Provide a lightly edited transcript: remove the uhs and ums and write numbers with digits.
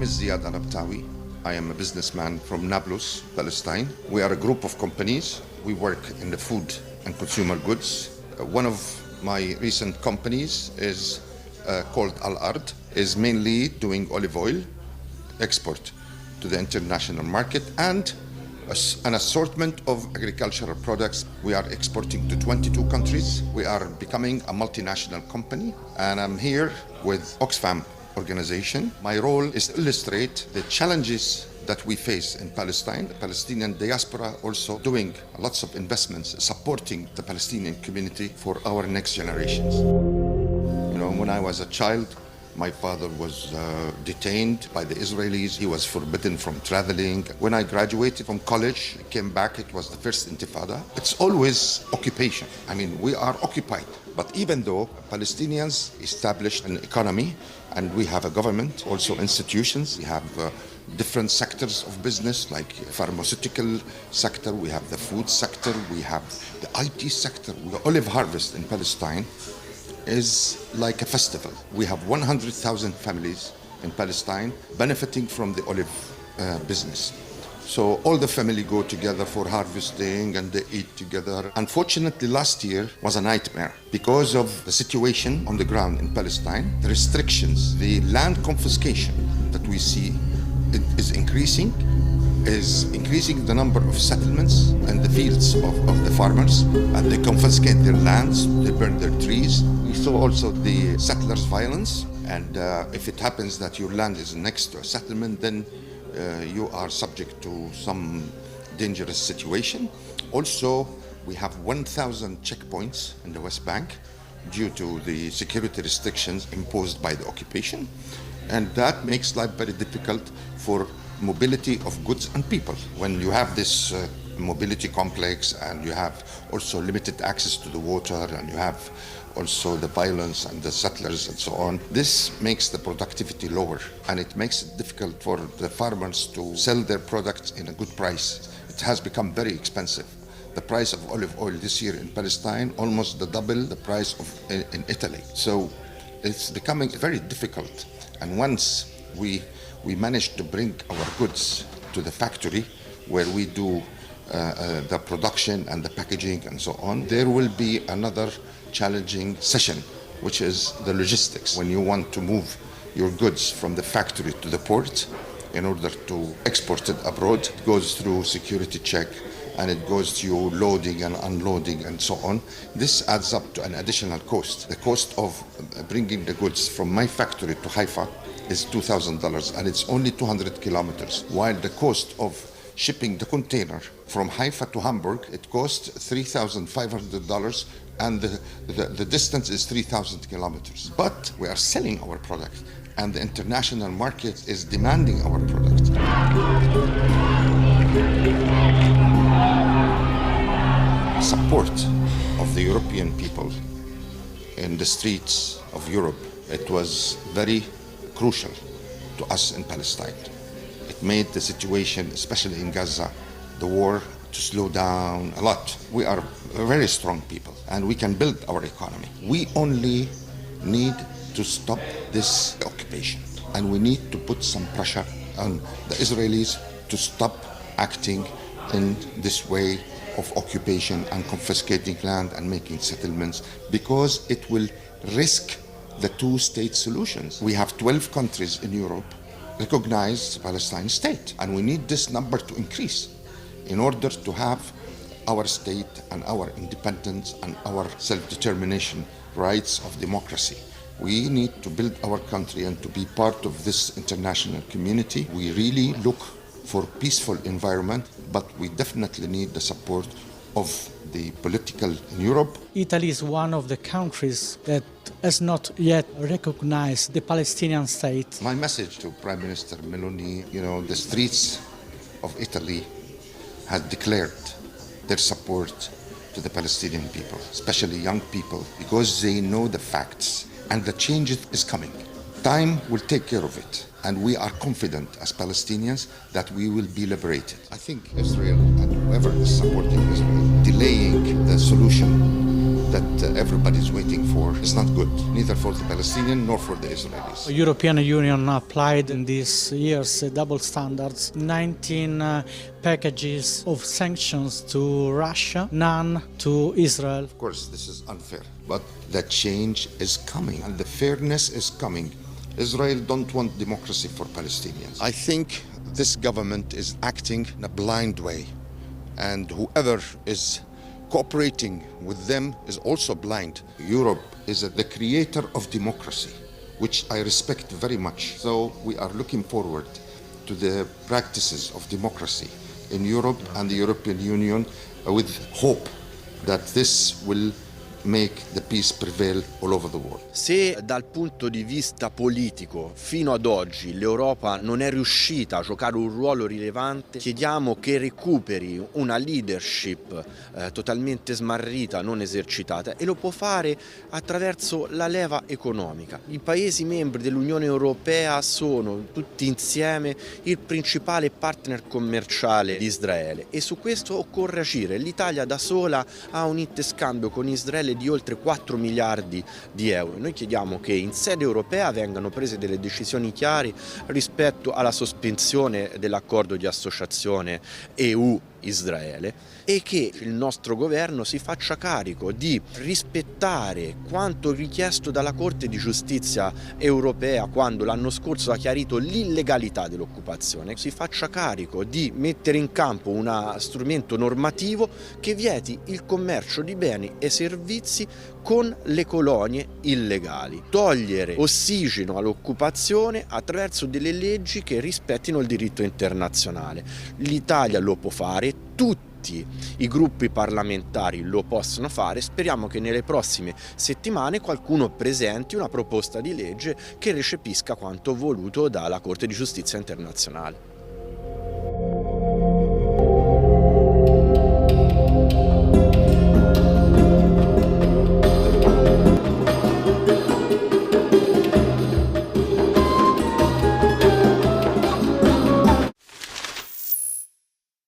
name is Ziad Al-Abtawi. I am a businessman from Nablus, Palestine. We are a group of companies. We work in the food and consumer goods. One of my recent companies is called Alard, is mainly doing olive oil export to the international market and an assortment of agricultural products. We are exporting to 22 countries. We are becoming a multinational company, and I'm here with Oxfam organization. My role is to illustrate the challenges that we face in Palestine. The Palestinian diaspora also doing lots of investments, supporting the Palestinian community for our next generations. You know, when I was a child, my father was detained by the Israelis. He was forbidden from traveling. When I graduated from college, I came back, it was the first intifada. It's always occupation. I mean, we are occupied. But even though Palestinians established an economy, and we have a government, also institutions, we have different sectors of business like pharmaceutical sector, we have the food sector, we have the IT sector. The olive harvest in Palestine is like a festival. We have 100,000 families in Palestine benefiting from the olive business. So all the family go together for harvesting and they eat together. Unfortunately, last year was a nightmare because of the situation on the ground in Palestine. The restrictions, the land confiscation that we see is increasing the number of settlements and the fields of the farmers, and they confiscate their lands, they burn their trees. We saw also the settlers' violence, and if it happens that your land is next to a settlement, then you are subject to some dangerous situation. Also, we have 1,000 checkpoints in the West Bank due to the security restrictions imposed by the occupation, and that makes life very difficult for mobility of goods and people. When you have this mobility complex and you have also limited access to the water and you have also the violence and the settlers and so on, this makes the productivity lower and it makes it difficult for the farmers to sell their products in a good price. It has become very expensive. The price of olive oil this year in Palestine almost the double the price of in Italy. So it's becoming very difficult. And once we managed to bring our goods to the factory where we do the production and the packaging and so on, there will be another challenging session, which is the logistics. When you want to move your goods from the factory to the port in order to export it abroad, it goes through security check and it goes through loading and unloading and so on. This adds up to an additional cost. The cost of bringing the goods from my factory to Haifa is $2,000 and it's only 200 kilometers, while the cost of shipping the container from Haifa to Hamburg, it costs $3,500 and the distance is 3,000 kilometers. But we are selling our product and the international market is demanding our product. Support of the European people in the streets of Europe, it was very crucial to us in Palestine. It made the situation, especially in Gaza, the war, to slow down a lot. We are a very strong people and we can build our economy. We only need to stop this occupation and we need to put some pressure on the Israelis to stop acting in this way of occupation and confiscating land and making settlements, because it will risk the two-state solutions. We have 12 countries in Europe recognize the Palestine state, and we need this number to increase in order to have our state and our independence and our self-determination rights of democracy. We need to build our country and to be part of this international community. We really look for peaceful environment, but we definitely need the support of the political in Europe. Italy is one of the countries that has not yet recognized the Palestinian state. My message to Prime Minister Meloni, the streets of Italy have declared their support to the Palestinian people, especially young people, because they know the facts and the change is coming. Time will take care of it, and we are confident as Palestinians that we will be liberated. I think Israel and whoever is supporting Israel, delaying the solution that everybody's waiting for is not good, neither for the Palestinians nor for the Israelis. The European Union applied in these years double standards, 19 packages of sanctions to Russia, none to Israel. Of course, this is unfair, but the change is coming and the fairness is coming. Israel don't want democracy for Palestinians. I think this government is acting in a blind way, and whoever is cooperating with them is also blind. Europe is the creator of democracy, which I respect very much. So we are looking forward to the practices of democracy in Europe and the European Union with hope that this will make the peace prevail all over the world. Se dal punto di vista politico fino ad oggi l'Europa non è riuscita a giocare un ruolo rilevante, chiediamo che recuperi una leadership totalmente smarrita, non esercitata, e lo può fare attraverso la leva economica. I Paesi membri dell'Unione Europea sono tutti insieme il principale partner commerciale di Israele e su questo occorre agire. L'Italia da sola ha un interscambio con Israele di oltre 4 miliardi di euro. Noi chiediamo che in sede europea vengano prese delle decisioni chiare rispetto alla sospensione dell'accordo di associazione EU-Israele e che il nostro governo si faccia carico di rispettare quanto richiesto dalla Corte di Giustizia europea quando l'anno scorso ha chiarito l'illegalità dell'occupazione, si faccia carico di mettere in campo uno strumento normativo che vieti il commercio di beni e servizi con le colonie illegali, togliere ossigeno all'occupazione attraverso delle leggi che rispettino il diritto internazionale. L'Italia lo può fare, tutti i gruppi parlamentari lo possono fare. Speriamo che nelle prossime settimane qualcuno presenti una proposta di legge che recepisca quanto voluto dalla Corte di Giustizia internazionale.